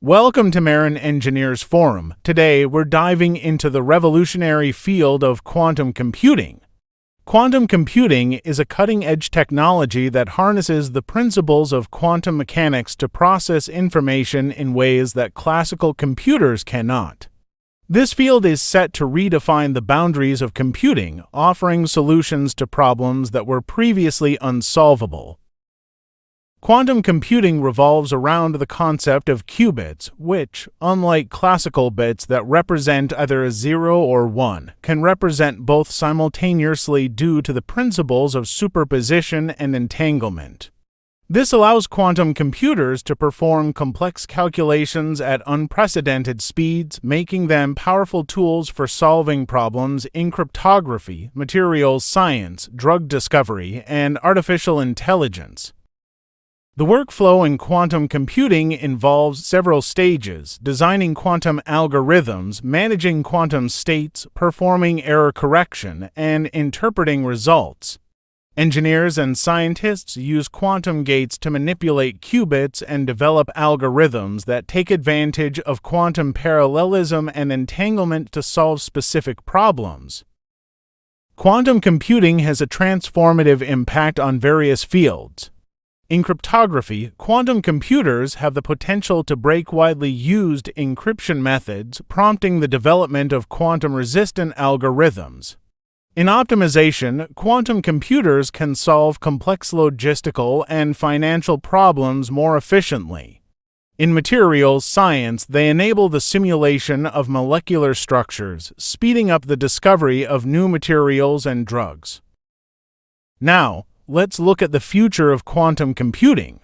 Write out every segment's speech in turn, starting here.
Welcome to Marin Engineers Forum. Today, we're diving into the revolutionary field of quantum computing. Quantum computing is a cutting-edge technology that harnesses the principles of quantum mechanics to process information in ways that classical computers cannot. This field is set to redefine the boundaries of computing, offering solutions to problems that were previously unsolvable. Quantum computing revolves around the concept of qubits, which, unlike classical bits that represent either a 0 or 1, can represent both simultaneously due to the principles of superposition and entanglement. This allows quantum computers to perform complex calculations at unprecedented speeds, making them powerful tools for solving problems in cryptography, materials science, drug discovery, and artificial intelligence. The workflow in quantum computing involves several stages: designing quantum algorithms, managing quantum states, performing error correction, and interpreting results. Engineers and scientists use quantum gates to manipulate qubits and develop algorithms that take advantage of quantum parallelism and entanglement to solve specific problems. Quantum computing has a transformative impact on various fields. In cryptography, quantum computers have the potential to break widely used encryption methods, prompting the development of quantum-resistant algorithms. In optimization, quantum computers can solve complex logistical and financial problems more efficiently. In materials science, they enable the simulation of molecular structures, speeding up the discovery of new materials and drugs. Now, let's look at the future of quantum computing.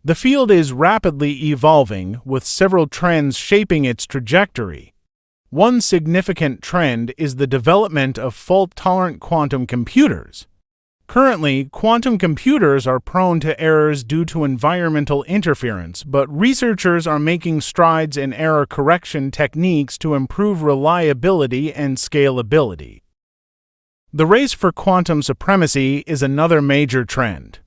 The field is rapidly evolving, with several trends shaping its trajectory. One significant trend is the development of fault-tolerant quantum computers. Currently, quantum computers are prone to errors due to environmental interference, but researchers are making strides in error correction techniques to improve reliability and scalability. The race for quantum supremacy is another major trend.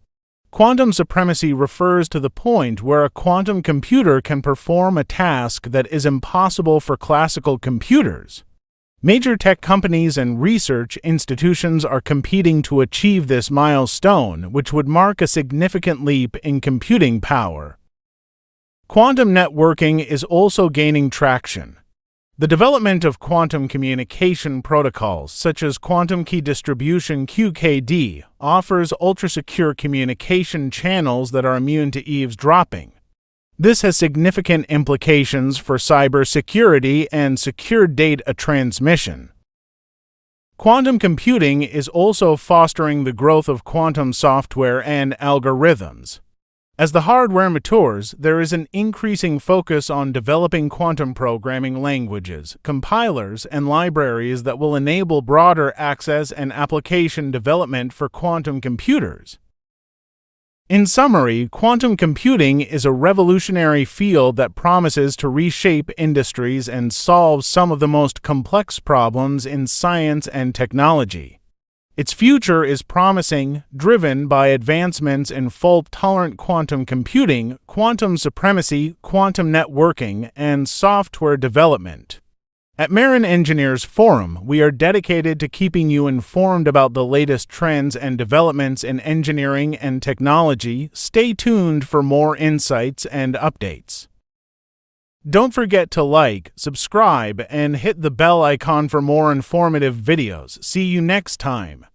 Quantum supremacy refers to the point where a quantum computer can perform a task that is impossible for classical computers. Major tech companies and research institutions are competing to achieve this milestone, which would mark a significant leap in computing power. Quantum networking is also gaining traction. The development of quantum communication protocols, such as quantum key distribution (QKD), offers ultra-secure communication channels that are immune to eavesdropping. This has significant implications for cybersecurity and secure data transmission. Quantum computing is also fostering the growth of quantum software and algorithms. As the hardware matures, there is an increasing focus on developing quantum programming languages, compilers, and libraries that will enable broader access and application development for quantum computers. In summary, quantum computing is a revolutionary field that promises to reshape industries and solve some of the most complex problems in science and technology. Its future is promising, driven by advancements in fault-tolerant quantum computing, quantum supremacy, quantum networking, and software development. At Marin Engineers Forum, we are dedicated to keeping you informed about the latest trends and developments in engineering and technology. Stay tuned for more insights and updates. Don't forget to like, subscribe, and hit the bell icon for more informative videos. See you next time.